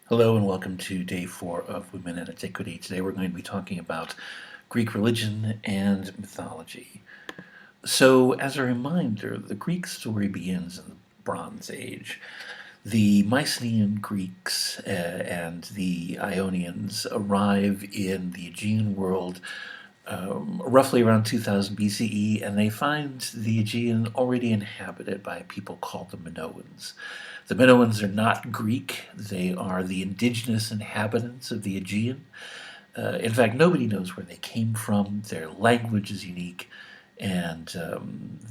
Hello and welcome to day 4 of Women in Antiquity. Today we're going to be talking about Greek religion and mythology. So, as a reminder, the Greek story begins in the Bronze Age. The Mycenaean Greeks and the Ionians arrive in the Aegean world roughly around 2000 BCE, and they find the Aegean already inhabited by a people called the Minoans. The Minoans are not Greek, they are the indigenous inhabitants of the Aegean. In fact, nobody knows where they came from, their language is unique, and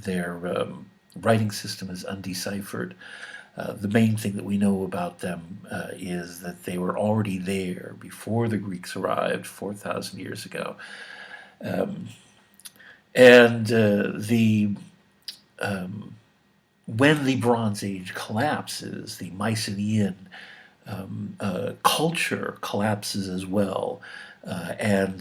their writing system is undeciphered. The main thing that we know about them is that they were already there before the Greeks arrived 4,000 years ago. And when the Bronze Age collapses, the Mycenaean culture collapses as well, and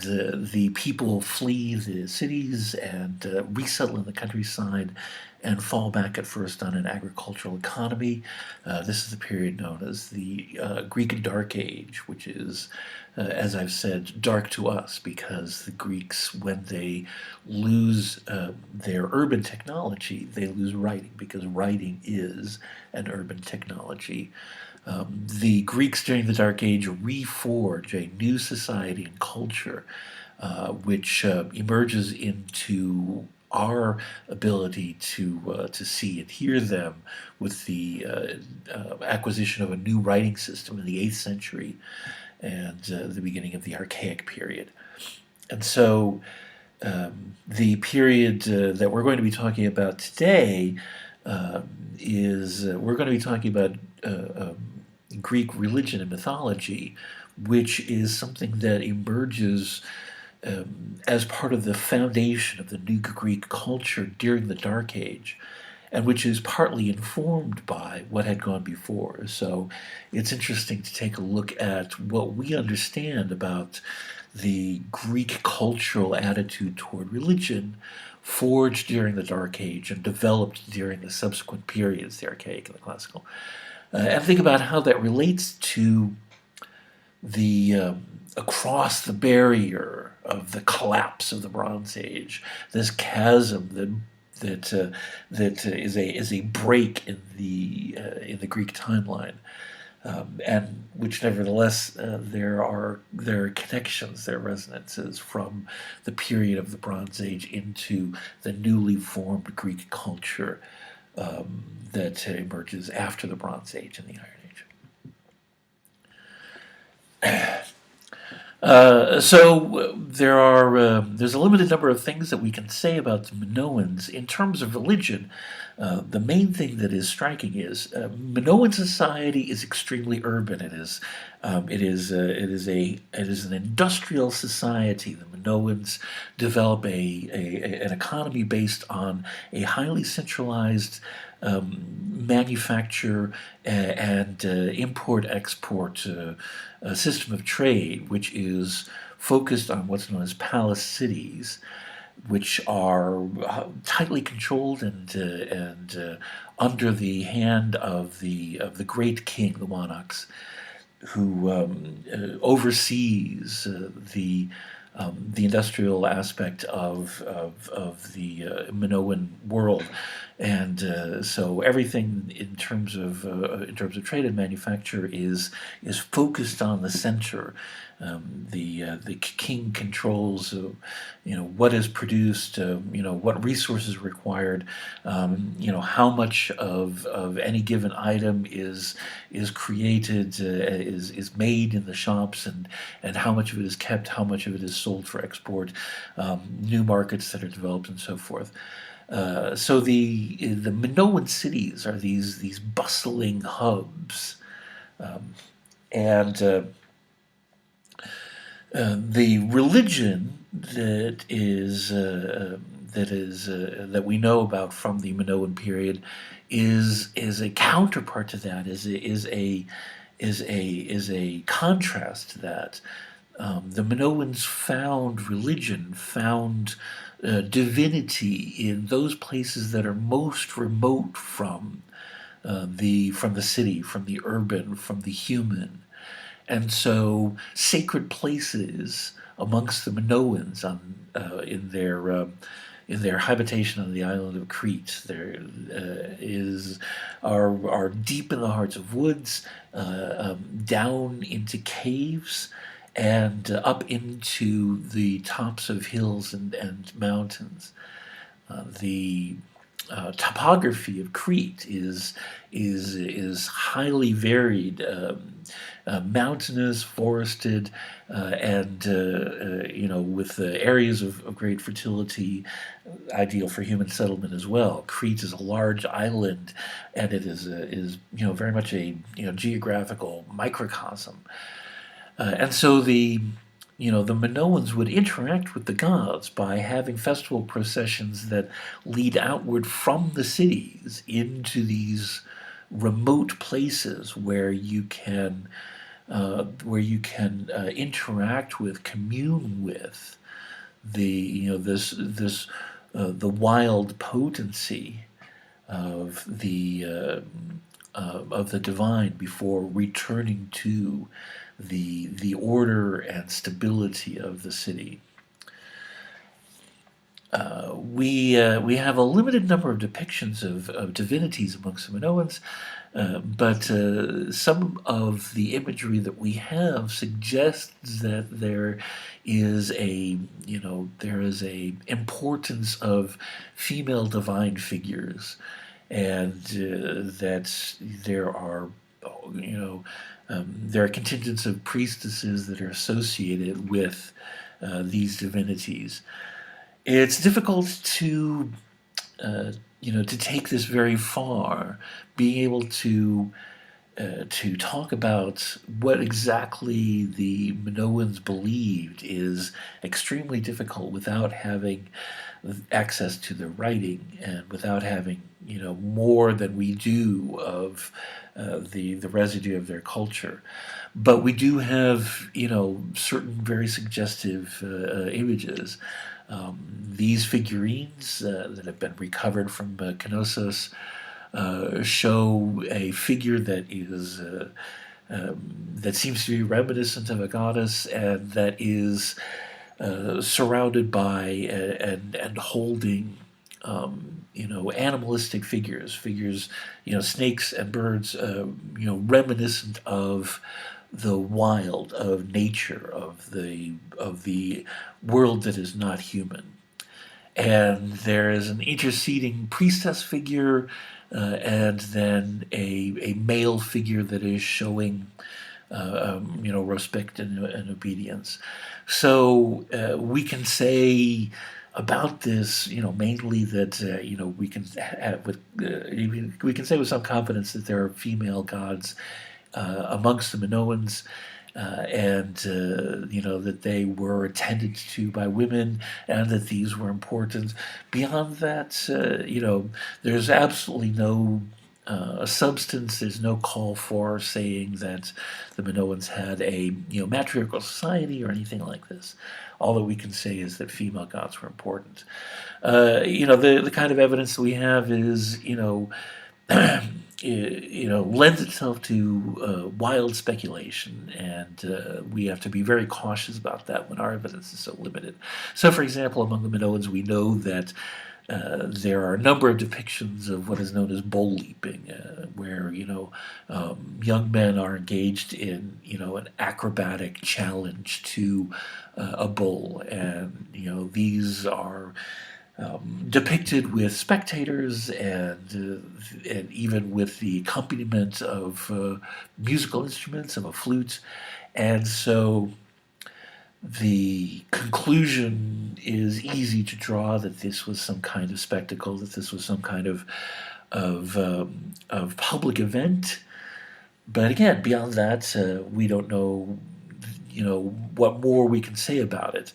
the people flee the cities and resettle in the countryside and fall back at first on an agricultural economy. This is the period known as the Greek Dark Age, which is, as I've said, dark to us because the Greeks, when they lose their urban technology, they lose writing because writing is an urban technology. The Greeks during the Dark Age reforge a new society and culture which emerges into our ability to see and hear them with the acquisition of a new writing system in the 8th century and the beginning of the Archaic period. And so the period that we're going to be talking about today is we're going to be talking about Greek religion and mythology, which is something that emerges as part of the foundation of the new Greek culture during the Dark Age, and which is partly informed by what had gone before. So it's interesting to take a look at what we understand about the Greek cultural attitude toward religion forged during the Dark Age and developed during the subsequent periods, the Archaic and the Classical. And think about how that relates to the across the barrier of the collapse of the Bronze Age, this chasm that is a break in the Greek timeline, and which nevertheless there are connections, there are resonances from the period of the Bronze Age into the newly formed Greek culture that emerges after the Bronze Age and the Iron Age. So there's a limited number of things that we can say about the Minoans in terms of religion. The main thing that is striking is Minoan society is extremely urban. It is an industrial society. The Minoans develop an economy based on a highly centralized manufacture and import-export system of trade, which is focused on what's known as palace cities, which are tightly controlled and under the hand of the great king, the monarchs, who oversees the industrial aspect of the Minoan world, and so everything in terms of trade and manufacture is focused on the center. The king controls, what is produced, what resources are required, how much of any given item is created, is made in the shops, and how much of it is kept, how much of it is sold for export, new markets that are developed, and so forth. So the Minoan cities are these bustling hubs, and the religion that we know about from the Minoan period is a counterpart to that, is a contrast to that. The Minoans found religion, found divinity in those places that are most remote from the city, from the urban, from the human. And so sacred places amongst the Minoans in their habitation on the island of Crete, are deep in the hearts of woods, down into caves, and up into the tops of hills and mountains. The topography of Crete is highly varied, mountainous, forested, and with areas of great fertility, ideal for human settlement as well. Crete is a large island, and it is very much a geographical microcosm, and so the Minoans would interact with the gods by having festival processions that lead outward from the cities into these remote places where you can interact with, commune with the wild potency of the divine before returning to the order and stability of the city. We have a limited number of depictions of divinities amongst the Minoans, but some of the imagery that we have suggests that there is a importance of female divine figures, and that there are contingents of priestesses that are associated with these divinities. It's difficult to take this very far, being able to talk about what exactly the Minoans believed is extremely difficult without having access to the writing and without having more than we do of the residue of their culture. But we do have certain very suggestive images. These figurines that have been recovered from Knossos show a figure that is that seems to be reminiscent of a goddess, and that is surrounded by and holding animalistic figures, snakes and birds, reminiscent of the wild, of nature, of the world that is not human. And there is an interceding priestess figure, and then a male figure that is showing respect and obedience. So we can say about this, mainly that we can say with some confidence that there are female gods amongst the Minoans, and that they were attended to by women, and that these were important. Beyond that, there's absolutely no substance. There's no call for saying that the Minoans had a matriarchal society or anything like this. All that we can say is that female gods were important. The kind of evidence that we have is lends itself to wild speculation, and we have to be very cautious about that when our evidence is so limited. So, for example, among the Minoans, we know that there are a number of depictions of what is known as bull leaping, where young men are engaged in an acrobatic challenge to a bull, and these are depicted with spectators and even with the accompaniment of musical instruments, of a flute, and so the conclusion is easy to draw that this was some kind of spectacle, that this was some kind of public event. But again, beyond that, we don't know, what more we can say about it.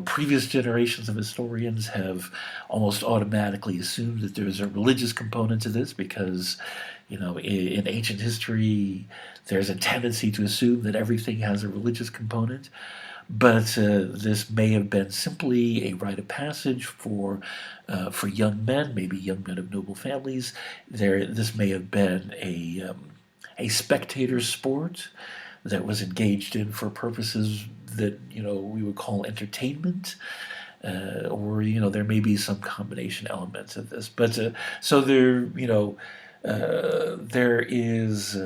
Previous generations of historians have almost automatically assumed that there's a religious component to this because, in ancient history, there's a tendency to assume that everything has a religious component. But this may have been simply a rite of passage for young men, maybe young men of noble families. This may have been a spectator sport that was engaged in for purposes that we would call entertainment, or there may be some combination elements of this. But so there is.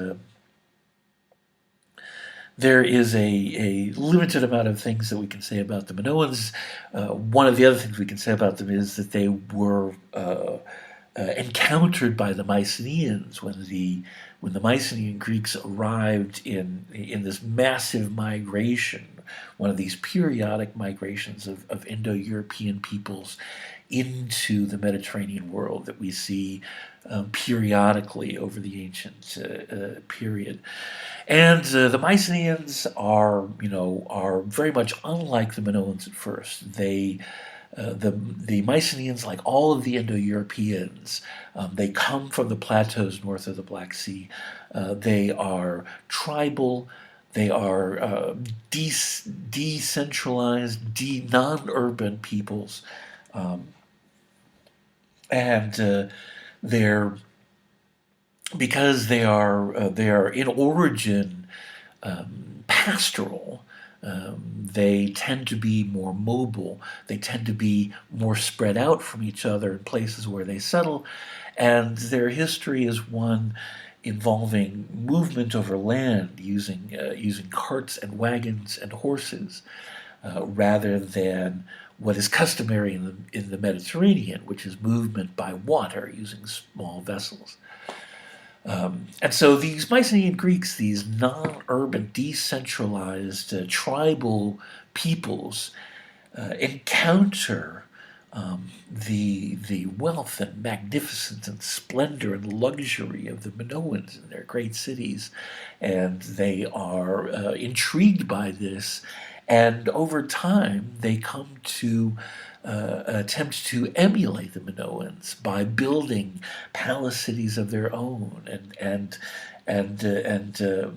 There is a limited amount of things that we can say about the Minoans. One of the other things we can say about them is that they were encountered by the Mycenaeans when the Mycenaean Greeks arrived in this massive migration, one of these periodic migrations of Indo-European peoples into the Mediterranean world that we see periodically over the ancient period. And the Mycenaeans are very much unlike the Minoans at first. The Mycenaeans, like all of the Indo-Europeans, they come from the plateaus north of the Black Sea. They are tribal. They are decentralized, non-urban peoples, and they're because they are in origin pastoral. They tend to be more mobile. They tend to be more spread out from each other in places where they settle, and their history is one involving movement over land using carts and wagons and horses, rather than what is customary in the Mediterranean, which is movement by water using small vessels. And so these Mycenaean Greeks, these non-urban, decentralized, tribal peoples, encounter the wealth and magnificence and splendor and luxury of the Minoans in their great cities, and they are intrigued by this, and over time they come to attempt to emulate the Minoans by building palace cities of their own and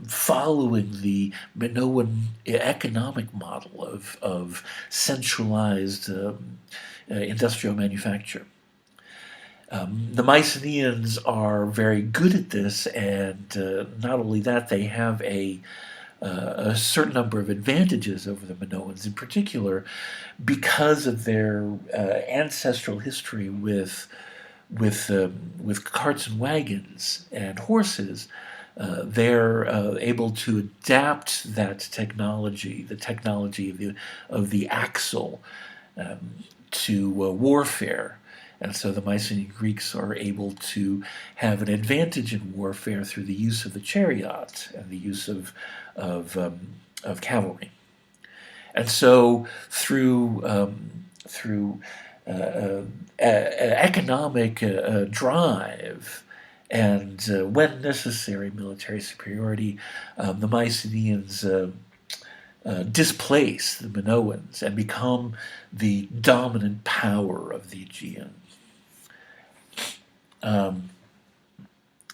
following the Minoan economic model of centralized industrial manufacture. The Mycenaeans are very good at this, and not only that, they have a certain number of advantages over the Minoans, in particular because of their ancestral history with carts and wagons and horses. They're able to adapt that technology, the technology of the axle, to warfare. And so the Mycenaean Greeks are able to have an advantage in warfare through the use of the chariot and the use of cavalry. And so through economic drive and, when necessary, military superiority, the Mycenaeans displace the Minoans and become the dominant power of the Aegean.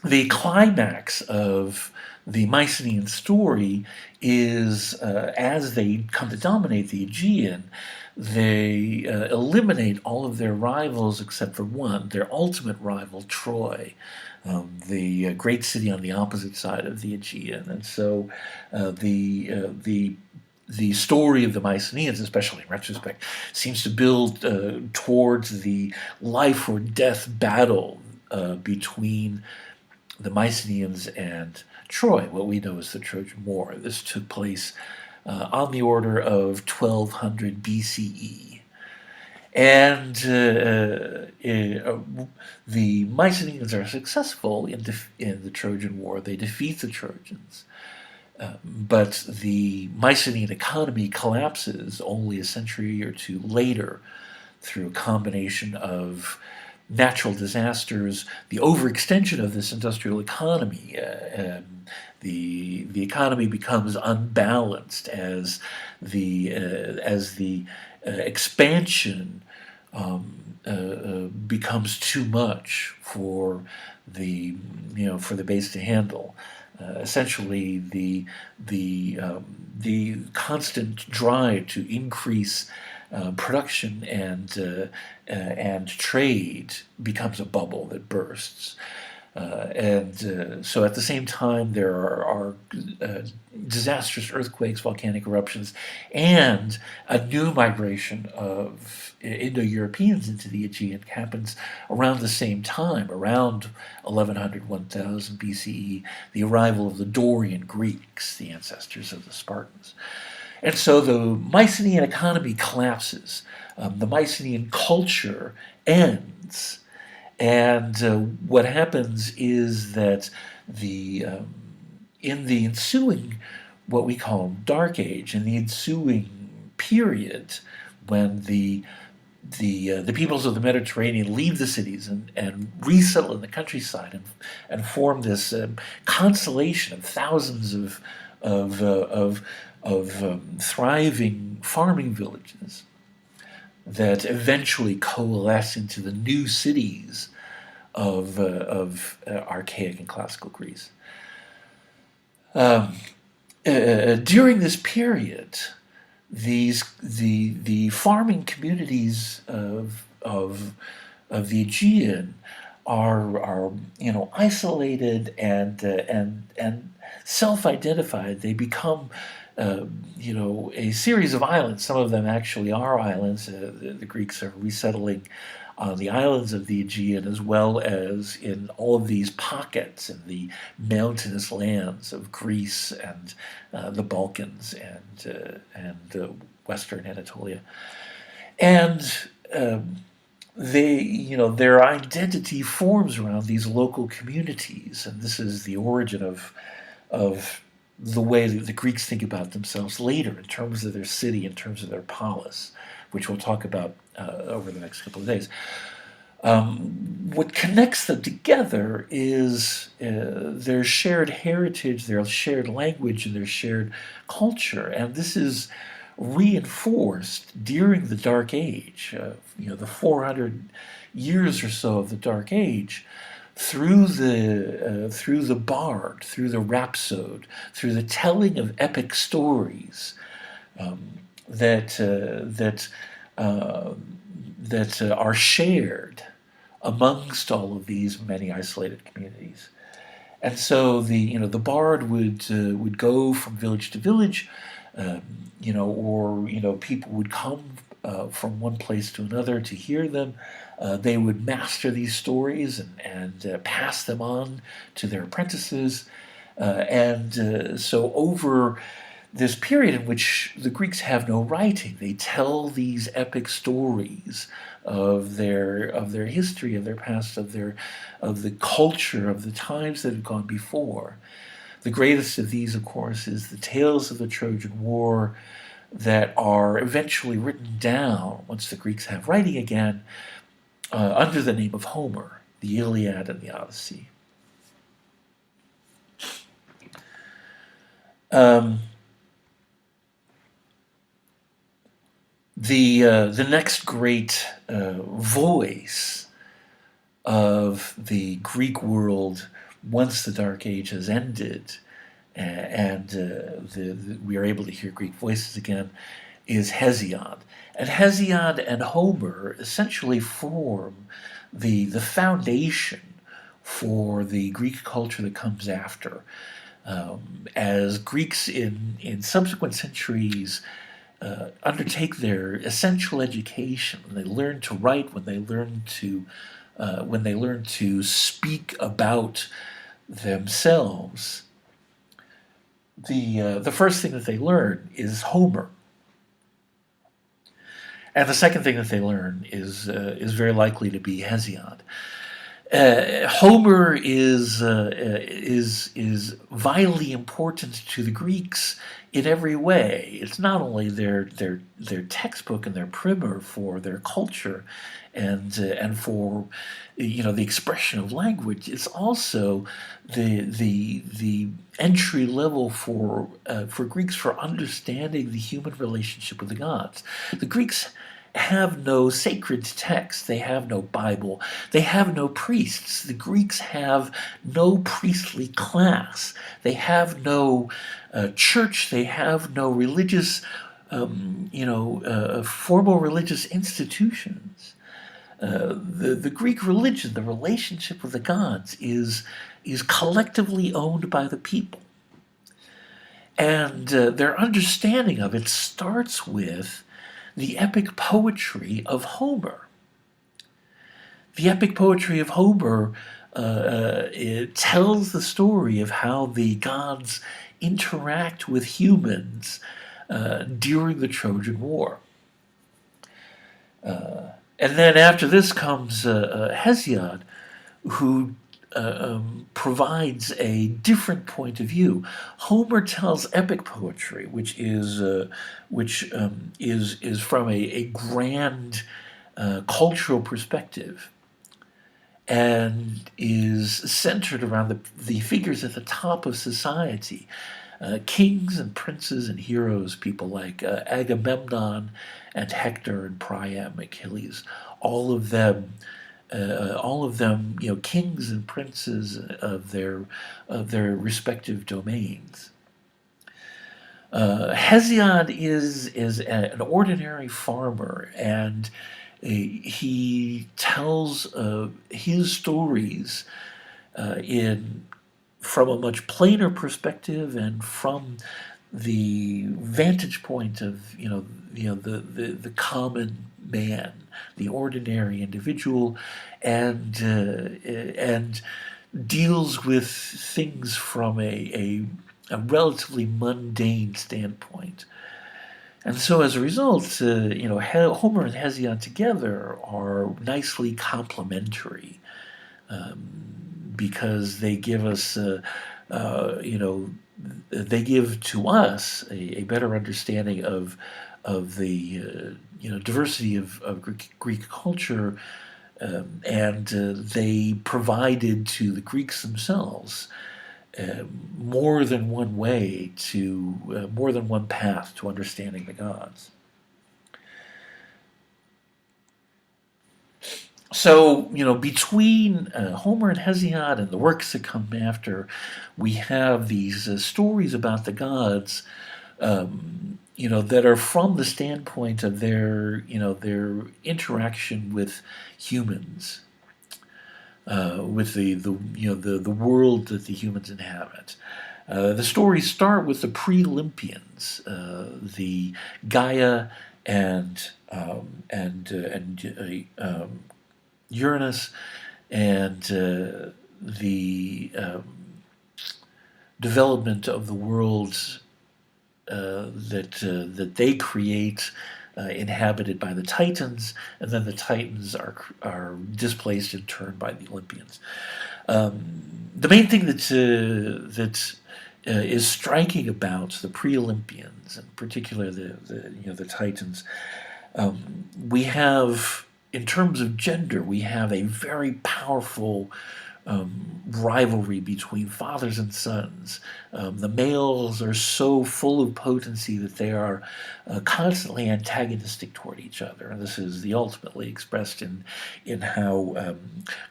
The climax of the Mycenaean story is, as they come to dominate the Aegean, they eliminate all of their rivals except for one, their ultimate rival, Troy, the great city on the opposite side of the Aegean. And so the story of the Mycenaeans, especially in retrospect, seems to build towards the life or death battle between the Mycenaeans and Troy, what we know as the Trojan War. This took place on the order of 1200 BCE. And the Mycenaeans are successful in the Trojan War. They defeat the Trojans. But the Mycenaean economy collapses only a century or two later through a combination of natural disasters, the overextension of this industrial economy. The economy becomes unbalanced as the expansion becomes too much for the base to handle. Essentially, the constant drive to increase production and trade becomes a bubble that bursts. So at the same time, there are disastrous earthquakes, volcanic eruptions, and a new migration of Indo-Europeans into the Aegean happens around the same time, around 1100, 1000 BCE, the arrival of the Dorian Greeks, the ancestors of the Spartans. And so the Mycenaean economy collapses. The Mycenaean culture ends. And what happens is that in the ensuing, what we call Dark Age, in the ensuing period, when the peoples of the Mediterranean leave the cities and resettle in the countryside and form this constellation of thousands of thriving farming villages that eventually coalesce into the new cities of archaic and classical Greece. During this period, the farming communities of the Aegean are isolated and self-identified. They become a series of islands. Some of them actually are islands. The Greeks are resettling on the islands of the Aegean, as well as in all of these pockets in the mountainous lands of Greece and the Balkans and Western Anatolia. And their identity forms around these local communities, and this is the origin of the way that the Greeks think about themselves later in terms of their city, in terms of their polis, which we'll talk about over the next couple of days. What connects them together is their shared heritage, their shared language, and their shared culture. And this is reinforced during the Dark Age, the 400 years or so of the Dark Age, through the bard, through the rhapsode, through the telling of epic stories that are shared amongst all of these many isolated communities. And so the bard would go from village to village, or people would come from one place to another to hear them. They would master these stories and pass them on to their apprentices. So over this period in which the Greeks have no writing, they tell these epic stories of their history, of their past, of the culture, of the times that have gone before. The greatest of these, of course, is the tales of the Trojan War that are eventually written down once the Greeks have writing again, under the name of Homer, the Iliad and the Odyssey. The next great voice of the Greek world, once the Dark Age has ended, and we are able to hear Greek voices again, is Hesiod. And Hesiod and Homer essentially form the foundation for the Greek culture that comes after. As Greeks in subsequent centuries undertake their essential education, when they learn to write, when they learn to speak about themselves, the first thing that they learn is Homer. And the second thing that they learn is very likely to be Hesiod. Homer is vitally important to the Greeks in every way. It's not only their textbook and their primer for their culture, and for the expression of language. It's also the entry level for Greeks for understanding the human relationship with the gods. The Greeks have no sacred text. They have no Bible. They have no priests. The Greeks have no priestly class. They have no church. They have no religious, formal religious institutions. The Greek religion, the relationship with the gods, is collectively owned by the people. And their understanding of it starts with the epic poetry of Homer. The epic poetry of Homer it tells the story of how the gods interact with humans during the Trojan War. And then after this comes Hesiod, who provides a different point of view. Homer tells epic poetry, which is from a grand cultural perspective, and is centered around the figures at the top of society, kings and princes and heroes, people like Agamemnon and Hector and Priam, Achilles, all of them, kings and princes of their respective domains. Hesiod is an ordinary farmer, and he tells his stories from a much plainer perspective and from the vantage point of the common man, the ordinary individual, and deals with things from a relatively mundane standpoint. And so as a result, Homer and Hesiod together are nicely complementary, because they give us, they give to us a better understanding of the diversity of Greek culture, and they provided to the Greeks themselves more than one way to, more than one path to understanding the gods. So, between Homer and Hesiod and the works that come after, we have these stories about the gods, that are from the standpoint of their interaction with humans, with the world that the humans inhabit. The stories start with the Pre-Olympians, the Gaia and Uranus, and the development of the worlds that they create, inhabited by the Titans, and then the Titans are displaced in turn by the Olympians. The main thing that is striking about the Pre-Olympians, in particular the Titans, we have, in terms of gender, we have a very powerful rivalry between fathers and sons. The males are so full of potency that they are constantly antagonistic toward each other, and this is ultimately expressed in how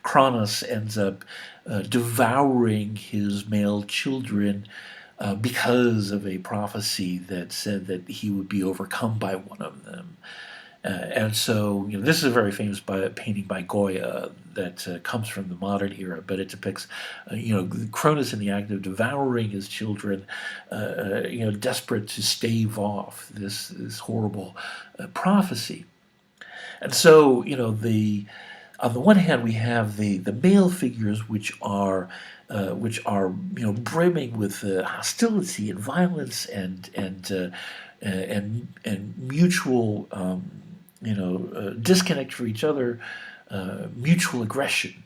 Kronos ends up devouring his male children because of a prophecy that said that he would be overcome by one of them. And so, this is a very famous painting by Goya that comes from the modern era, but it depicts, Cronus in the act of devouring his children, desperate to stave off this horrible prophecy. And so, on the one hand, we have the male figures, which are brimming with hostility and violence and mutual disconnect for each other, mutual aggression.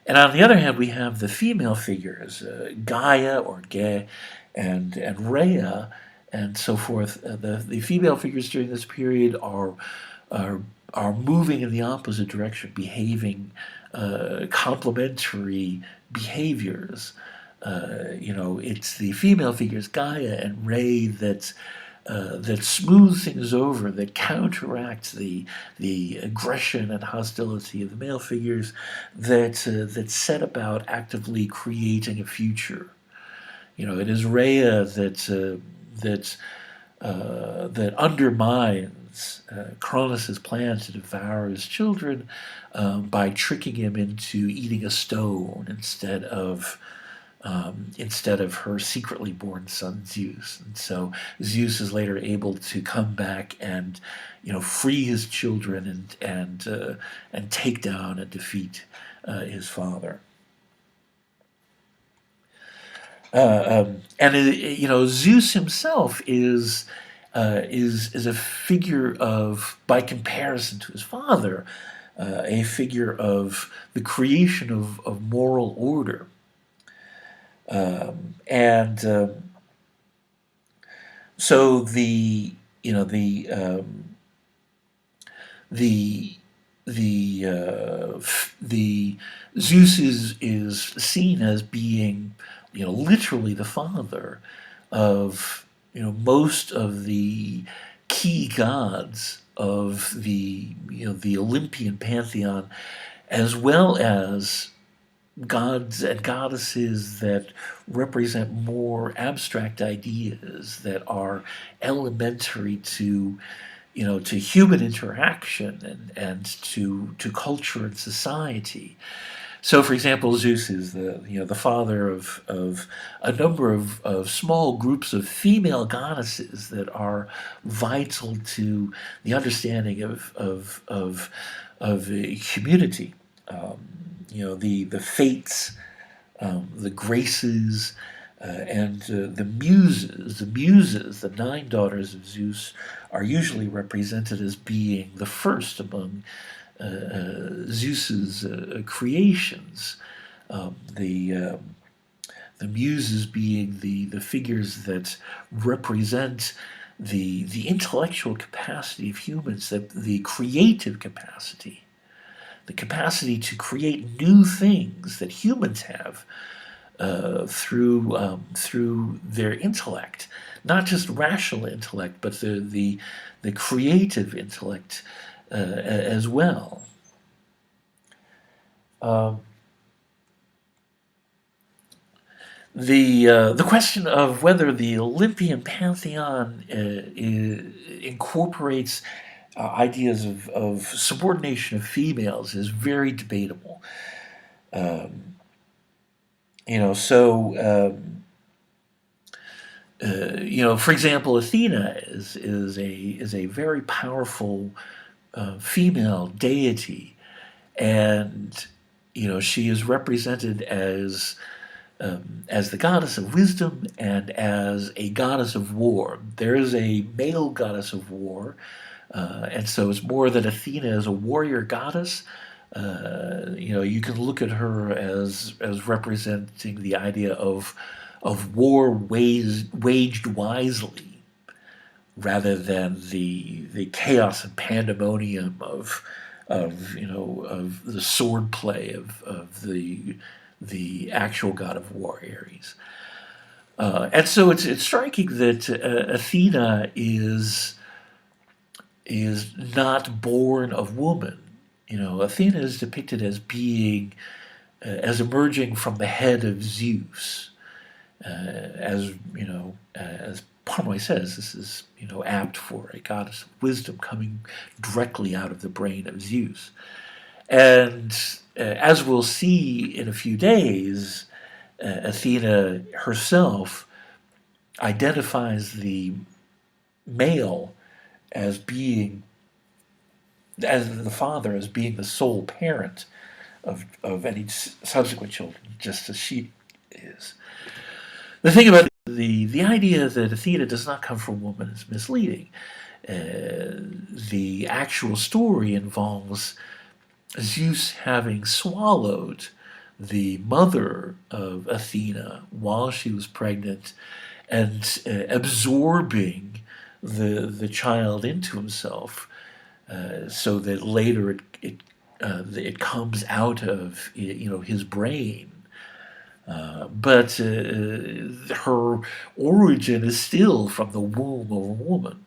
And on the other hand, we have the female figures, Gaia or Ge, and Rhea, and so forth. The female figures during this period are moving in the opposite direction, behaving complementary behaviors. It's the female figures, Gaia and Rhea, that smooth things over, that counteract the aggression and hostility of the male figures, that set about actively creating a future. It is Rhea that undermines Cronus. Cronus's plan to devour his children by tricking him into eating a stone instead of her secretly born son Zeus. And so Zeus is later able to come back and, free his children and take down and defeat his father. Zeus himself is a figure of, by comparison to his father, a figure of the creation of moral order. So the Zeus is seen as being, literally the father of, most of the key gods of the Olympian pantheon, as well as gods and goddesses that represent more abstract ideas that are elementary to human interaction and to culture and society. So, for example, Zeus is the father of a number of small groups of female goddesses that are vital to the understanding of community. The fates, the graces, and the muses. The muses, the 9 daughters of Zeus, are usually represented as being the first among Zeus's creations. The muses being the figures that represent the intellectual capacity of humans, the creative capacity. The capacity to create new things that humans have through their intellect, not just rational intellect, but the creative intellect as well. The question of whether the Olympian pantheon incorporates ideas of subordination of females is very debatable. For example, Athena is a very powerful female deity, and she is represented as the goddess of wisdom and as a goddess of war. There is a male goddess of war. And so it's more that Athena is a warrior goddess. You can look at her as representing the idea of war waged wisely, rather than the chaos and pandemonium of the sword play of the actual god of war, Ares. And so it's striking that Athena is not born of woman. Athena is depicted as being, as emerging from the head of Zeus. As Pomeroy says, this is, apt for a goddess of wisdom coming directly out of the brain of Zeus. And as we'll see in a few days, Athena herself identifies the male as the father, as being the sole parent of any subsequent children, just as she is. The thing about the idea that Athena does not come from a woman is misleading. The actual story involves Zeus having swallowed the mother of Athena while she was pregnant and absorbing the child into himself, so that later it comes out of his brain. But her origin is still from the womb of a woman.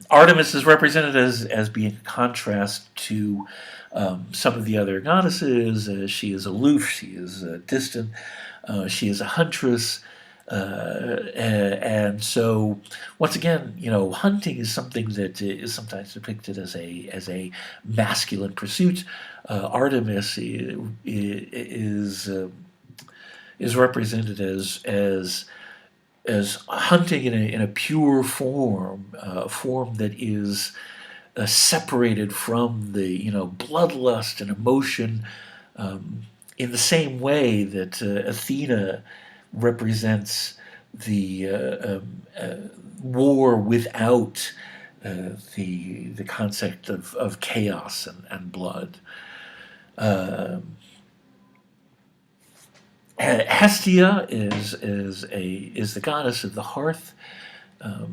Artemis is represented as being a contrast to some of the other goddesses. She is aloof, she is distant, she is a huntress, And so, once again, hunting is something that is sometimes depicted as a masculine pursuit. Artemis is represented as hunting in a pure form, a form that is separated from the bloodlust and emotion, in the same way that Athena represents the war without the concept of chaos and blood. Hestia is the goddess of the hearth,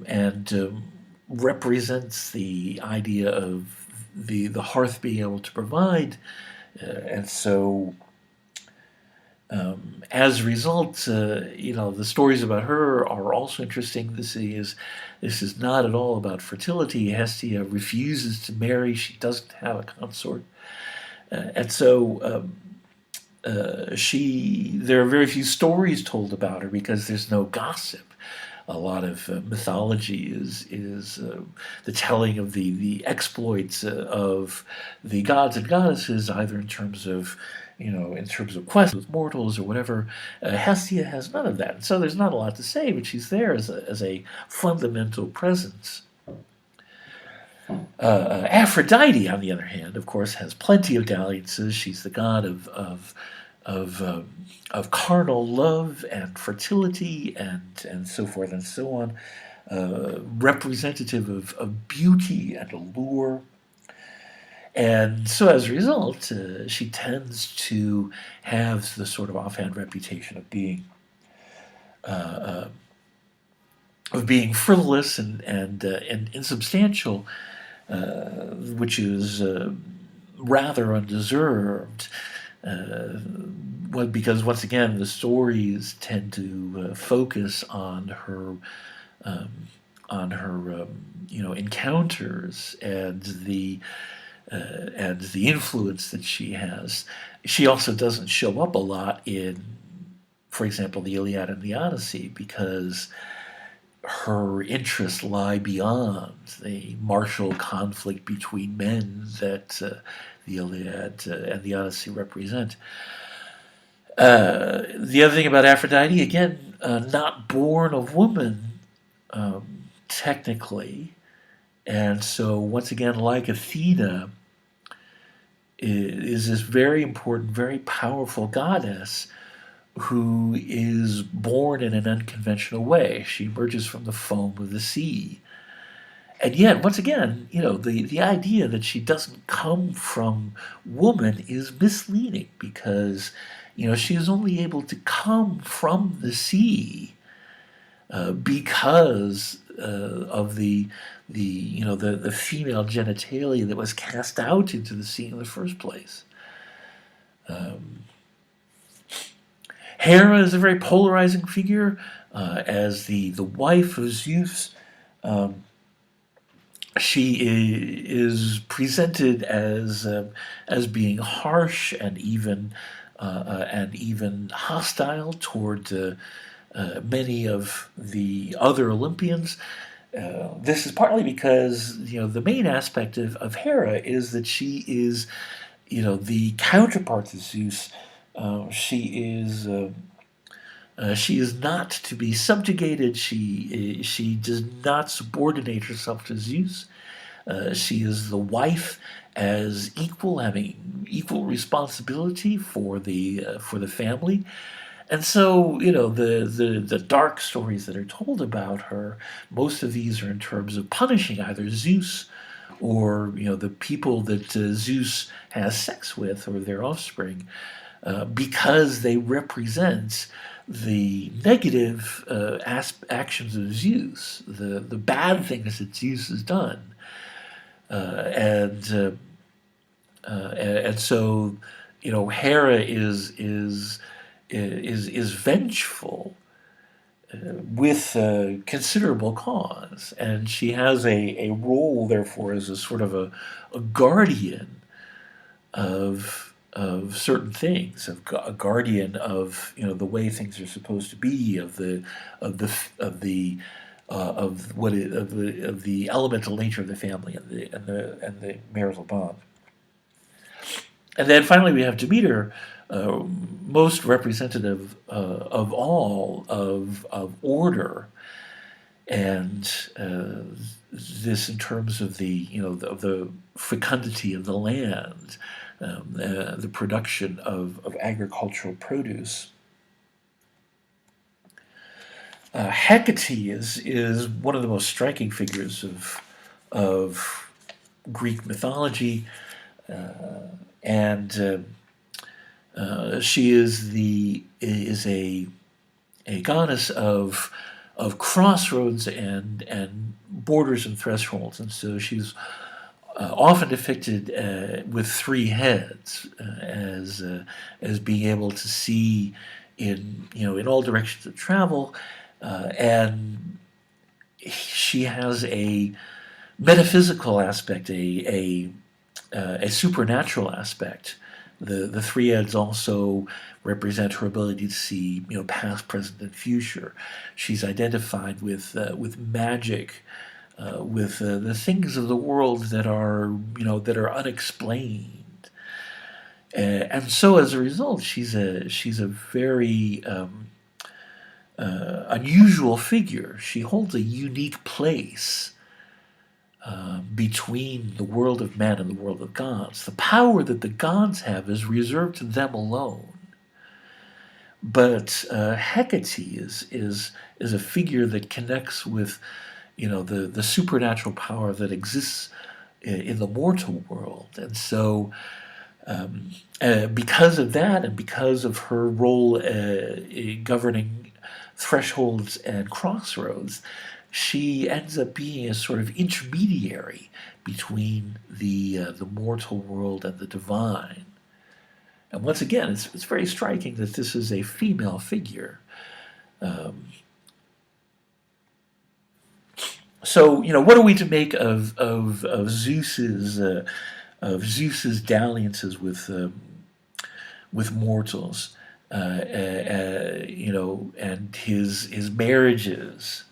and represents the idea of the hearth being able to provide, and so as a result, the stories about her are also interesting. This is not at all about fertility. Hestia refuses to marry. She doesn't have a consort, and so there are very few stories told about her because there's no gossip. A lot of mythology is the telling of the exploits of the gods and goddesses, either in terms of quests with mortals or whatever. Hestia has none of that, and so there's not a lot to say, but she's there as a fundamental presence. Aphrodite, on the other hand, of course, has plenty of dalliances. She's the god of carnal love and fertility and so forth and so on, representative of beauty and allure. And so as a result, she tends to have the sort of offhand reputation of being frivolous and insubstantial, which is rather undeserved. Because once again, the stories tend to focus on her encounters and the influence that she has. She also doesn't show up a lot in, for example, the Iliad and the Odyssey, because her interests lie beyond the martial conflict between men that the Iliad and the Odyssey represent. The other thing about Aphrodite, again, not born of woman, technically, and so once again, like Athena, is this very important, very powerful goddess who is born in an unconventional way. She emerges from the foam of the sea. And yet, once again, the idea that she doesn't come from woman is misleading, because, she is only able to come from the sea because of the female genitalia that was cast out into the sea in the first place. Hera is a very polarizing figure, as the wife of Zeus. She is presented as being harsh and even hostile toward many of the other Olympians. This is partly because the main aspect of Hera is that she is the counterpart to Zeus. She is not to be subjugated. She does not subordinate herself to Zeus. She is the wife as equal, having equal responsibility for the family. And so, the dark stories that are told about her, most of these are in terms of punishing either Zeus or the people that Zeus has sex with, or their offspring, because they represent the negative actions of Zeus, the bad things that Zeus has done, and so Hera is vengeful with considerable cause, and she has a role, therefore, as a sort of a guardian of certain things, a guardian of the way things are supposed to be, of the of the of the of the elemental nature of the family and the marital bond. And then finally we have Demeter, most representative of all of order, and this in terms of of the fecundity of the land, the production of agricultural produce. Hecate is one of the most striking figures of Greek mythology, and she is a goddess of crossroads and borders and thresholds, and so she's often depicted with three heads, as being able to see in all directions of travel, and she has a metaphysical aspect, a supernatural aspect. The three heads also represent her ability to see past, present, and future. She's identified with magic, with the things of the world that are unexplained, and so as a result, she's a very unusual figure. She holds a unique place between the world of man and the world of gods. The power that the gods have is reserved to them alone. But Hecate is a figure that connects with the supernatural power that exists in the mortal world, and so because of that, and because of her role governing thresholds and crossroads, she ends up being a sort of intermediary between the mortal world and the divine. And once again, it's very striking that this is a female figure. So what are we to make of Zeus's dalliances with mortals, and his marriages?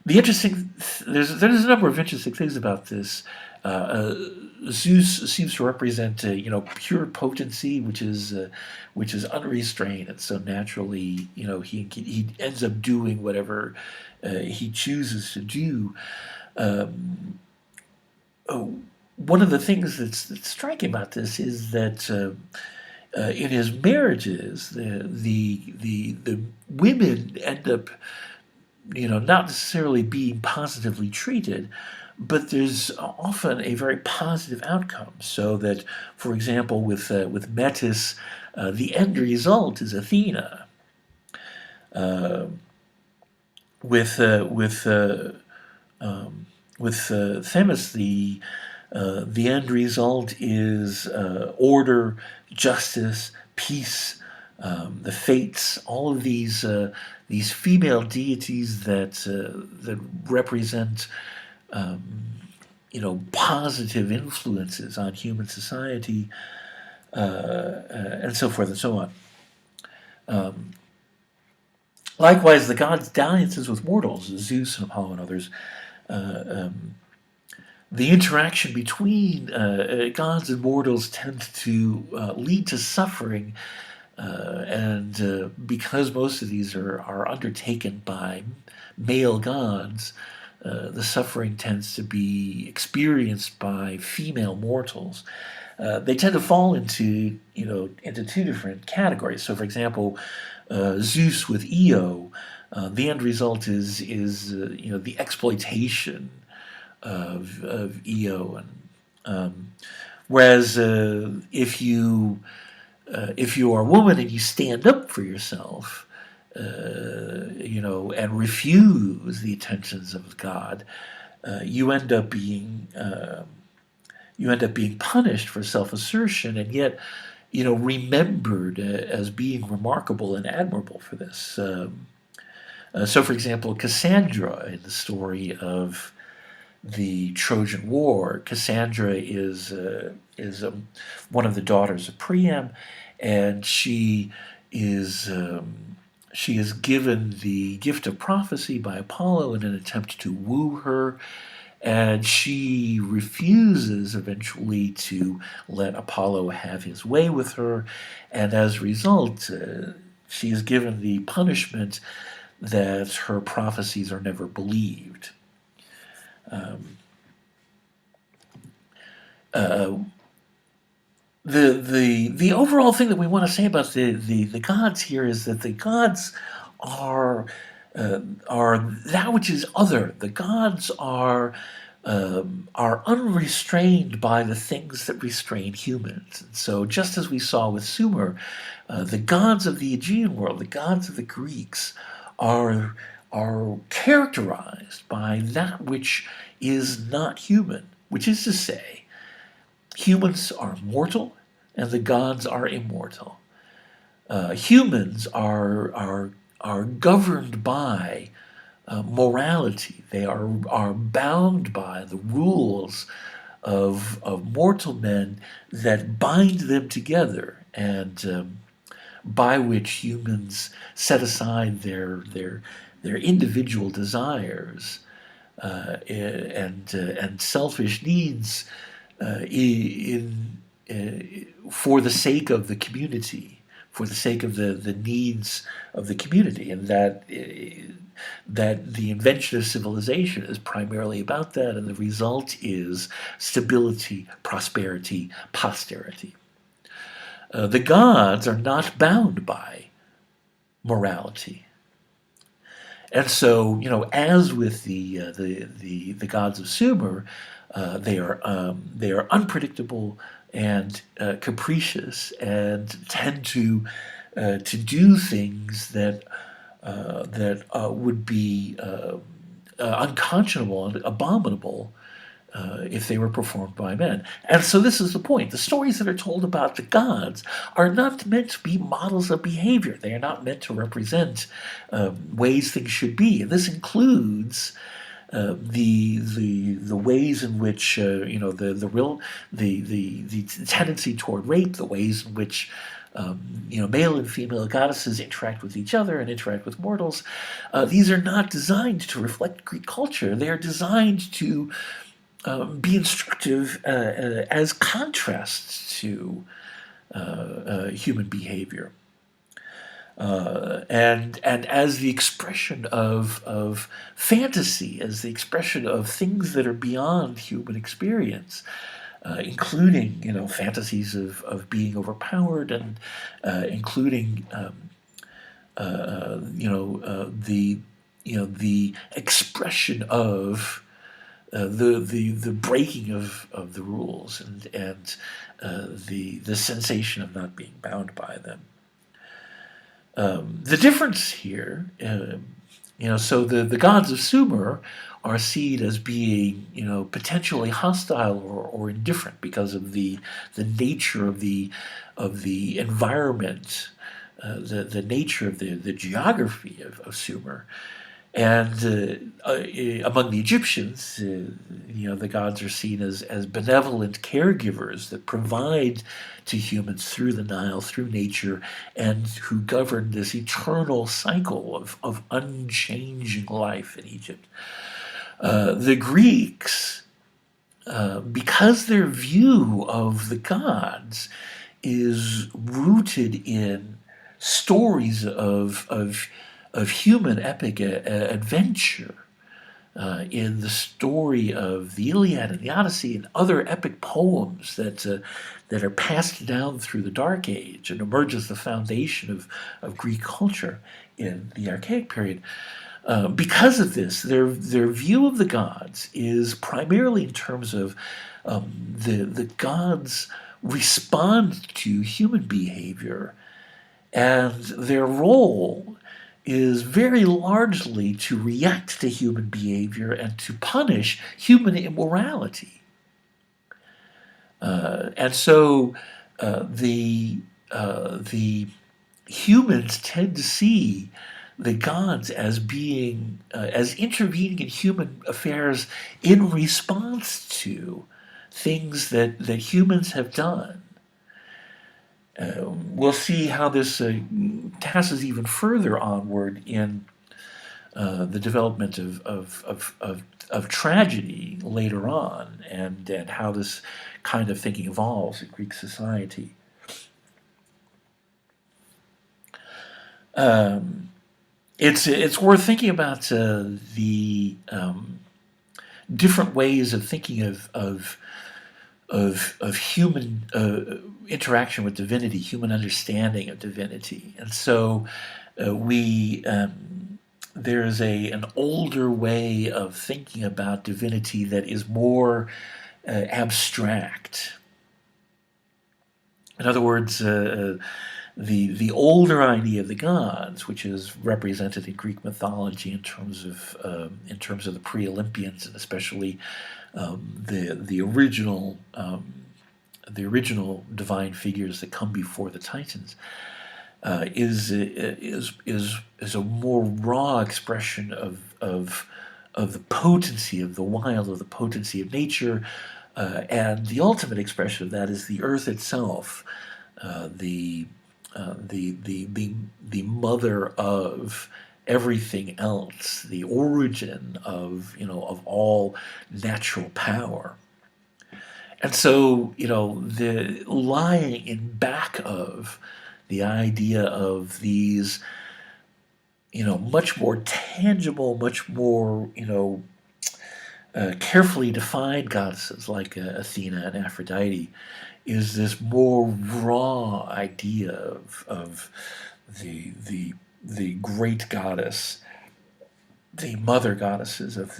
There's a number of interesting things about this. Zeus seems to represent pure potency, which is unrestrained, and so naturally he ends up doing whatever he chooses to do. One of the things that's striking about this is that in his marriages, the women end up not necessarily being positively treated, but there's often a very positive outcome. So that, for example, with Metis, the end result is Athena. With Themis, the end result is order, justice, peace, the fates. All of these female deities that represent positive influences on human society, and so forth and so on. Likewise, the gods' dalliances with mortals, Zeus and Apollo and others, the interaction between gods and mortals tends to lead to suffering, and because most of these are undertaken by male gods, the suffering tends to be experienced by female mortals. They tend to fall into two different categories. So, for example, Zeus with Io, the end result is the exploitation of Io, and whereas if you are a woman and you stand up for yourself, and refuse the attentions of God, you end up being punished for self-assertion, and yet remembered as being remarkable and admirable for this. So, for example, Cassandra, in the story of the Trojan War, Cassandra is one of the daughters of Priam, and is she is given the gift of prophecy by Apollo in an attempt to woo her, and she refuses eventually to let Apollo have his way with her, and as a result, she is given the punishment that her prophecies are never believed. The overall thing that we want to say about the gods here is that the gods are that which is other. The gods are unrestrained by the things that restrain humans. And so, just as we saw with Sumer, the gods of the Aegean world, the gods of the Greeks, are characterized by that which is not human, which is to say, humans are mortal and the gods are immortal. Humans are governed by morality. They are bound by the rules of mortal men that bind them together, and by which humans set aside their individual desires and selfish needs for the sake of the community, for the sake of the needs of the community, and that the invention of civilization is primarily about that, and the result is stability, prosperity, posterity. The gods are not bound by morality. And so, as with the gods of Sumer, they are unpredictable and capricious, and tend to do things that would be unconscionable and abominable if they were performed by men. And so this is the point. The stories that are told about the gods are not meant to be models of behavior. They are not meant to represent ways things should be. And this includes the ways in which the tendency toward rape, the ways in which male and female goddesses interact with each other and interact with mortals. These are not designed to reflect Greek culture. They are designed to be instructive as contrasts to human behavior. And as the expression of fantasy, as the expression of things that are beyond human experience, including fantasies of being overpowered, and including the expression of the breaking of the rules, and the sensation of not being bound by them. The difference here, so the gods of Sumer are seen as being, potentially hostile or indifferent because of the nature of the environment, the nature of the geography of Sumer. And among the Egyptians, the gods are seen as benevolent caregivers that provide to humans through the Nile, through nature, and who govern this eternal cycle of unchanging life in Egypt. The Greeks, because their view of the gods is rooted in stories of human epic adventure, in the story of the Iliad and the Odyssey and other epic poems that are passed down through the Dark Age and emerge as the foundation of Greek culture in the Archaic period. Because of this, their view of the gods is primarily in terms of the gods respond to human behavior, and their role is very largely to react to human behavior and to punish human immorality. And so the humans tend to see the gods as being as intervening in human affairs in response to things that humans have done. We'll see how this passes even further onward in the development of tragedy later on, and how this kind of thinking evolves in Greek society. It's worth thinking about the different ways of thinking of human interaction with divinity, human understanding of divinity, and so there's an older way of thinking about divinity that is more abstract. In other words, the older idea of the gods, which is represented in Greek mythology in terms of the Pre-Olympians, and especially the original divine figures that come before the Titans, is a more raw expression of the potency of the wild, of the potency of nature, and the ultimate expression of that is the earth itself, the mother of everything else, the origin of all natural power. And so the lying in back of the idea of these much more tangible, much more carefully defined goddesses like Athena and Aphrodite is this more raw idea of the great goddess, the mother goddesses of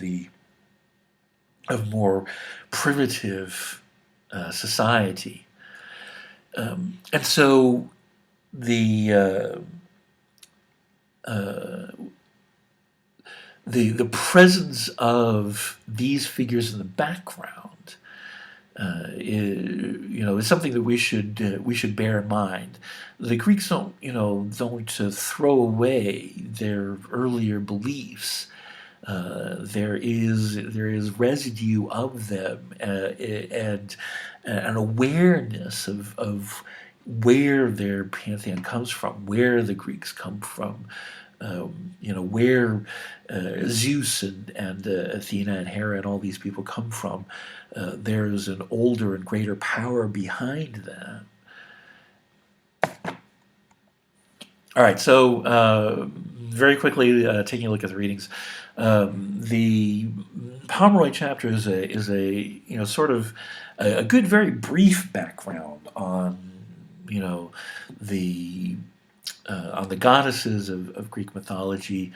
more primitive society, and so the presence of these figures in the background is something that we should bear in mind. The Greeks don't throw away their earlier beliefs. There is residue of them, and an awareness of where their pantheon comes from, where the Greeks come from, where Zeus and Athena and Hera and all these people come from. There's an older and greater power behind them. All right, so very quickly, taking a look at the readings, the Pomeroy chapter is a sort of a good, very brief background on the goddesses of Greek mythology.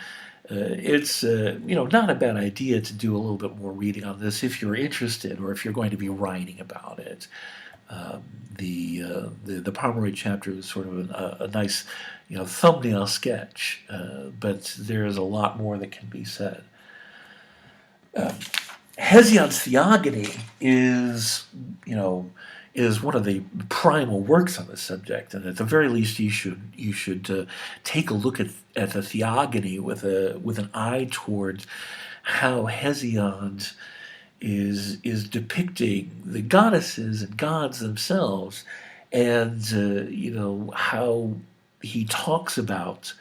It's not a bad idea to do a little bit more reading on this if you're interested, or if you're going to be writing about it. The Pomeroy chapter is sort of a nice thumbnail sketch, but there is a lot more that can be said. Hesiod's Theogony is one of the primal works on the subject, and at the very least you should take a look at the Theogony with an eye towards how Hesiod is depicting the goddesses and gods themselves, and how he talks about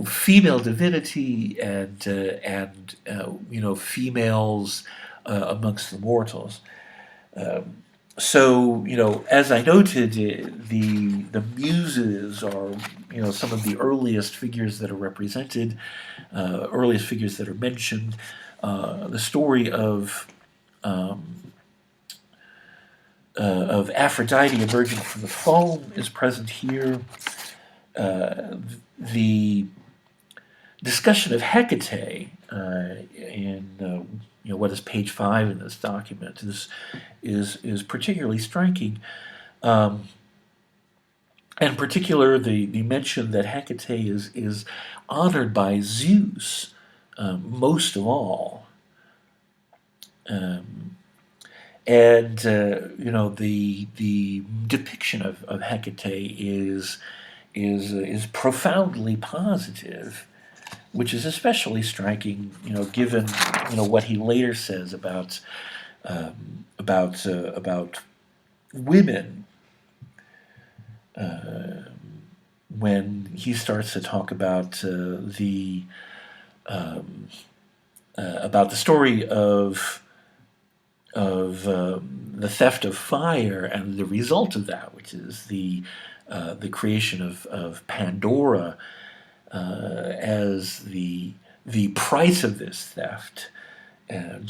female divinity and females amongst the mortals. So as I noted, the muses are some of the earliest figures that are represented, earliest figures that are mentioned. The story of Aphrodite emerging from the foam is present here. The discussion of Hekate in what is page 5 in this document is particularly striking. And in particular, the mention that Hekate is honored by Zeus most of all. And the depiction of Hekate is profoundly positive, which is especially striking, given what he later says about about women when he starts to talk about the story of the theft of fire and the result of that, which is the creation of Pandora as the price of this theft,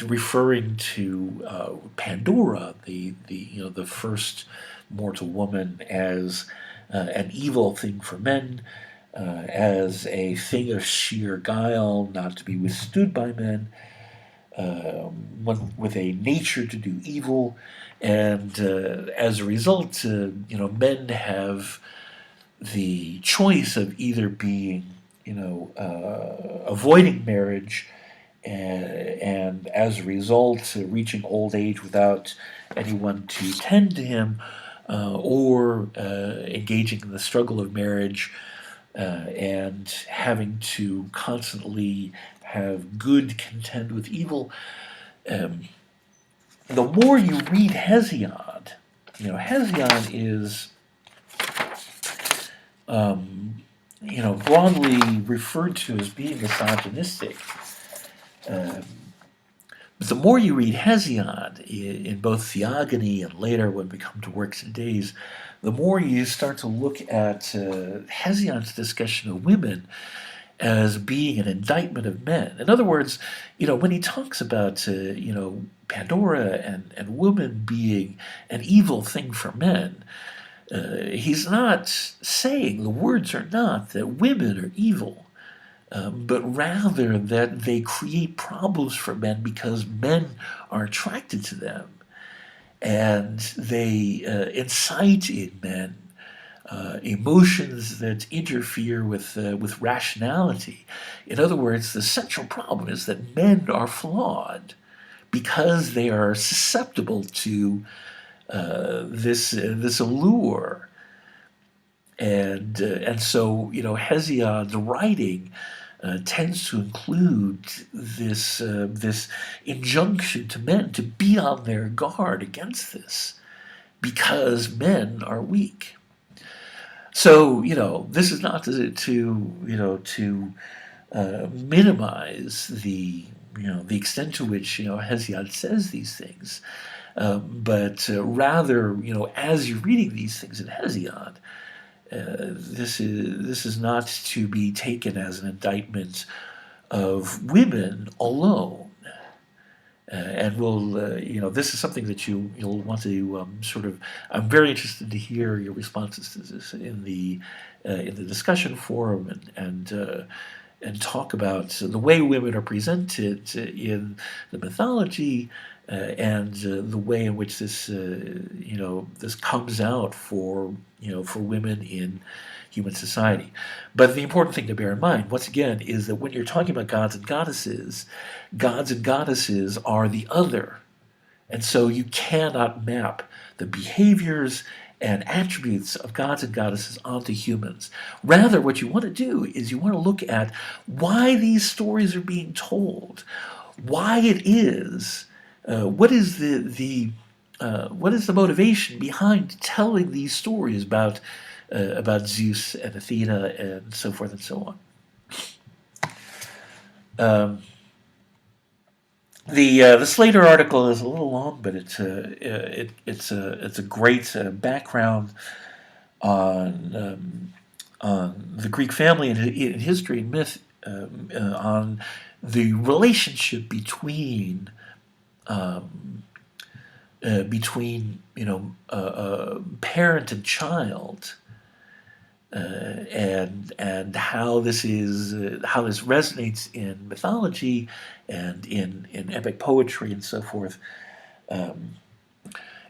referring to Pandora, the first mortal woman, as an evil thing for men, as a thing of sheer guile, not to be withstood by men, one with a nature to do evil, and as a result, men have the choice of either being, avoiding marriage, and as a result, reaching old age without anyone to tend to him, or engaging in the struggle of marriage and having to constantly have good contend with evil. The more you read Hesiod, Hesiod is, broadly referred to as being misogynistic. But the more you read Hesiod, in both Theogony and later when we come to Works and Days, the more you start to look at Hesiod's discussion of women as being an indictment of men. In other words, when he talks about, Pandora and woman being an evil thing for men, he's not saying, the words are not that women are evil, but rather that they create problems for men because men are attracted to them, and they incite in men emotions that interfere with rationality. In other words, the central problem is that men are flawed because they are susceptible to this allure, and so Hesiod's writing tends to include this injunction to men to be on their guard against this because men are weak. So this is not to minimize the extent to which Hesiod says these things, but rather as you're reading these things in Hesiod, this is not to be taken as an indictment of women alone. And we'll, this is something that you'll want to sort of. I'm very interested to hear your responses to this in the discussion forum, and talk about the way women are presented in the mythology, and the way in which this this comes out for women in human society. But the important thing to bear in mind, once again, is that when you're talking about gods and goddesses are the other. And so you cannot map the behaviors and attributes of gods and goddesses onto humans. Rather, what you want to do is you want to look at why these stories are being told, why it is, what is the motivation behind telling these stories about Zeus and Athena and so forth and so on. The Slater article is a little long, but it's a great background on the Greek family and in history and myth, on the relationship between parent and child, and how this resonates in mythology and in epic poetry and so forth.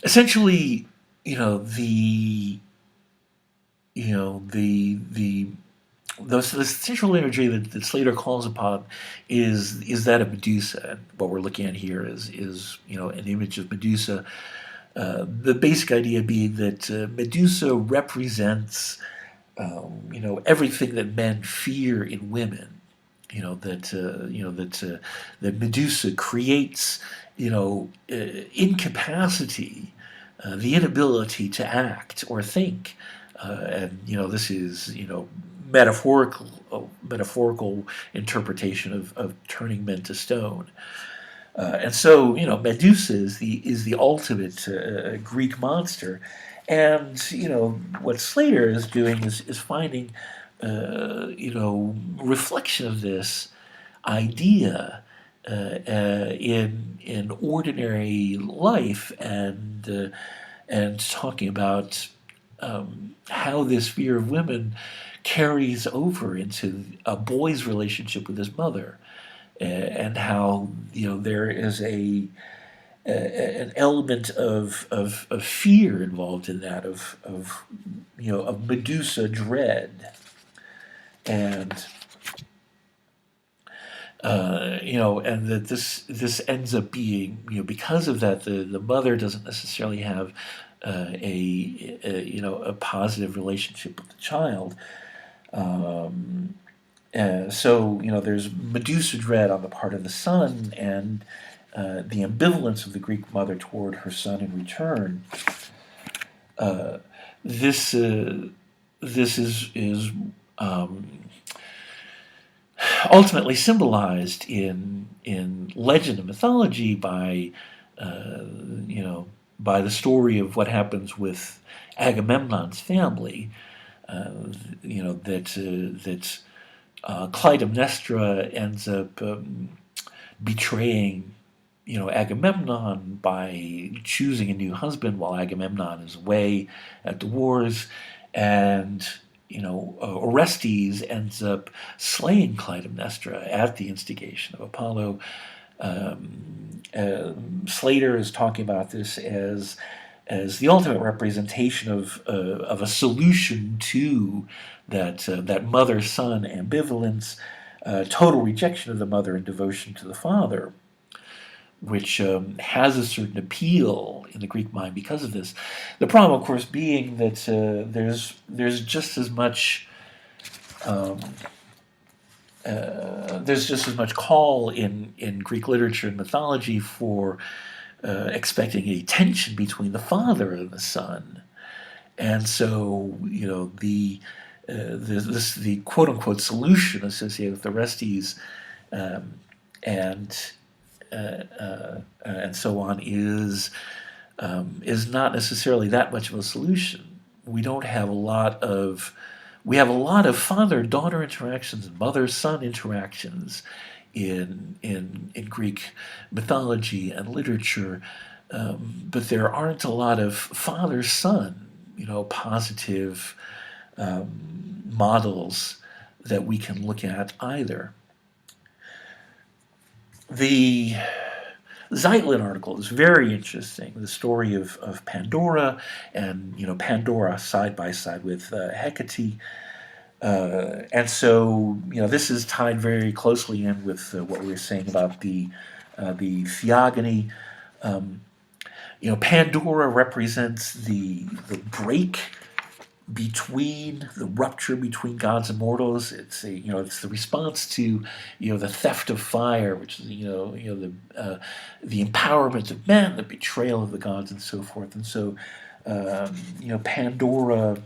Essentially, the central imagery that Slater calls upon is that of Medusa. And what we're looking at here is an image of Medusa. The basic idea being that Medusa represents everything that men fear in women, that Medusa creates, incapacity, the inability to act or think, and this is metaphorical interpretation of turning men to stone. And so, Medusa is the ultimate Greek monster, and what Slater is doing is finding, reflection of this idea in ordinary life, and talking about how this fear of women carries over into a boy's relationship with his mother, and how there is an element of fear involved in that, of Medusa dread, and and that this ends up being, because of that, the mother doesn't necessarily have a positive relationship with the child. So there's Medusa dread on the part of the son, and the ambivalence of the Greek mother toward her son in return. This is ultimately symbolized in legend and mythology by by the story of what happens with Agamemnon's family. That Clytemnestra ends up betraying Agamemnon by choosing a new husband while Agamemnon is away at the wars, and Orestes ends up slaying Clytemnestra at the instigation of Apollo. Slater is talking about this as the ultimate representation of a solution to that mother-son ambivalence, total rejection of the mother and devotion to the father, which has a certain appeal in the Greek mind because of this. The problem, of course, being that there's just as much call in Greek literature and mythology for expecting a tension between the father and the son, and so the quote unquote solution associated with Orestes and so on is not necessarily that much of a solution. We have a lot of father-daughter interactions and mother-son interactions in Greek mythology and literature, but there aren't a lot of father-son, positive models that we can look at either. The Zeitlin article is very interesting. The story of Pandora, and Pandora side by side with Hekate. And so, this is tied very closely in with what we were saying about the Theogony. Pandora represents the break between the rupture between gods and mortals. It's it's the response to the theft of fire, which is the empowerment of men, the betrayal of the gods, and so forth. And so Pandora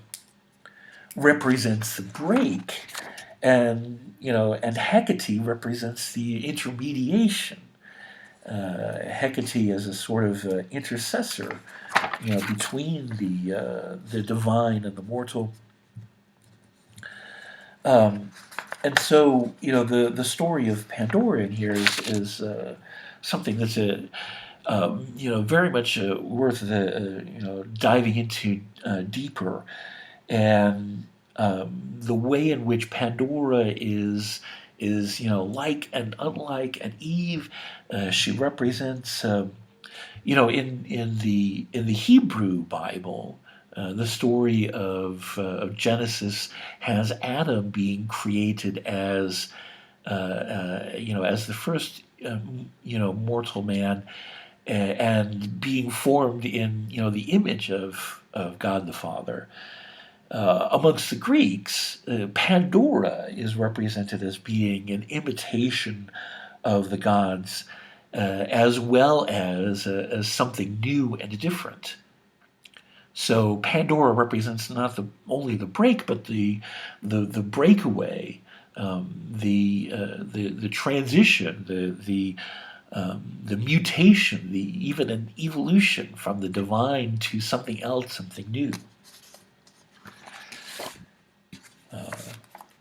represents the break, and Hecate represents the intermediation. Hecate is a sort of intercessor, between the divine and the mortal. And so, the story of Pandora in here is something that's very much worth diving into deeper. And the way in which Pandora is like and unlike an Eve. She represents in the Hebrew Bible, the story of Genesis has Adam being created as as the first mortal man, and being formed in the image of God the Father. Amongst the Greeks, Pandora is represented as being an imitation of the gods, as well as something new and different. So Pandora represents not only the break, but the breakaway, the transition, the mutation, even an evolution from the divine to something else, something new.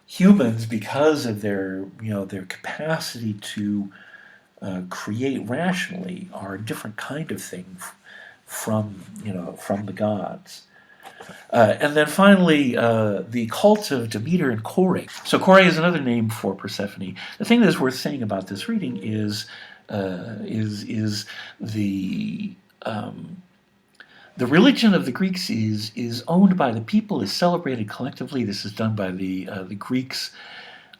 Humans, because of their capacity to create rationally, are a different kind of thing from the gods. And then finally, the cult of Demeter and Kore. So Kore is another name for Persephone. The thing that's worth saying about this reading is the religion of the Greeks is owned by the people, is celebrated collectively. This is done by the Greeks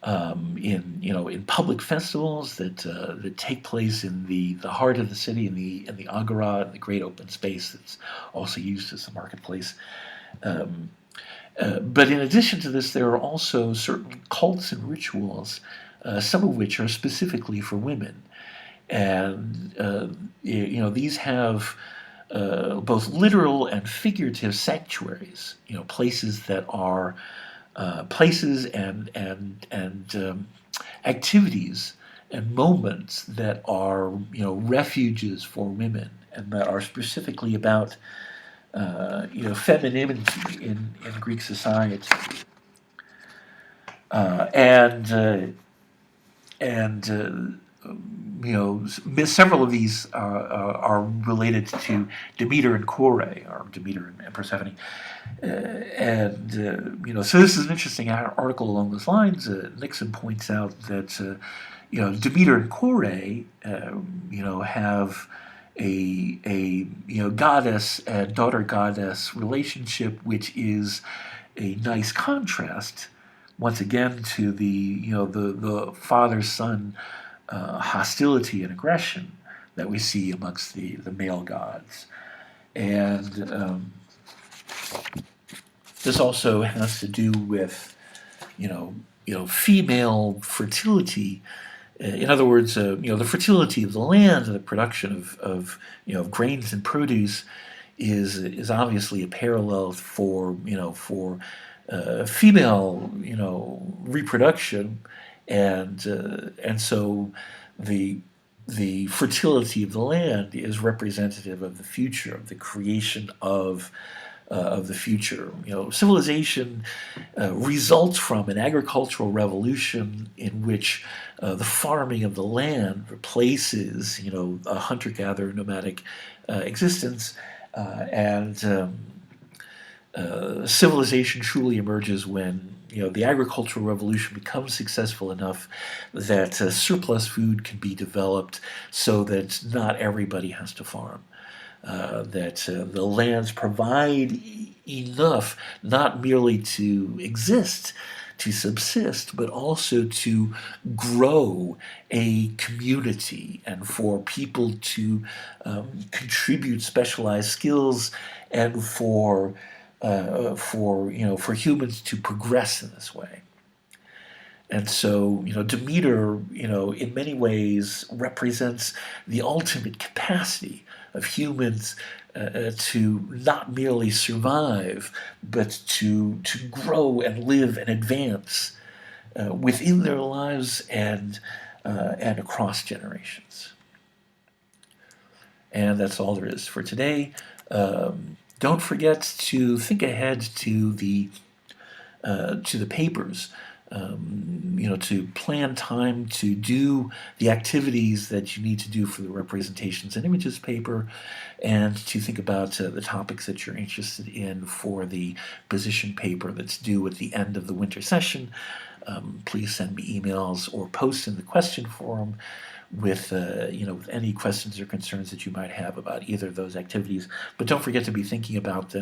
in public festivals that take place in the heart of the city, in the agora, the great open space that's also used as the marketplace. But in addition to this, there are also certain cults and rituals, some of which are specifically for women, and these have both literal and figurative sanctuaries, places that are places and activities and moments that are refuges for women, and that are specifically about femininity in Greek society, several of these are related to Demeter and Kore, or Demeter and Persephone, so this is an interesting article along those lines. Nixon points out that Demeter and Kore have a goddess and daughter goddess relationship, which is a nice contrast once again to the father son hostility and aggression that we see amongst the male gods. And this also has to do with female fertility. In other words, the fertility of the land, the production of grains and produce, is obviously a parallel for female reproduction, and so the fertility of the land is representative of the future, of the creation of the future. Civilization results from an agricultural revolution in which the farming of the land replaces, a hunter-gatherer nomadic existence, and civilization truly emerges when the agricultural revolution becomes successful enough that surplus food can be developed so that not everybody has to farm. That the lands provide enough not merely to exist, to subsist, but also to grow a community and for people to contribute specialized skills, and for humans to progress in this way. And so, Demeter, in many ways represents the ultimate capacity of humans to not merely survive, but to grow and live and advance within their lives and across generations. And that's all there is for today. Don't forget to think ahead to the papers. To plan time to do the activities that you need to do for the representations and images paper, and to think about the topics that you're interested in for the position paper that's due at the end of the winter session. Please send me emails or post in the question forum with with any questions or concerns that you might have about either of those activities. But don't forget to be thinking about them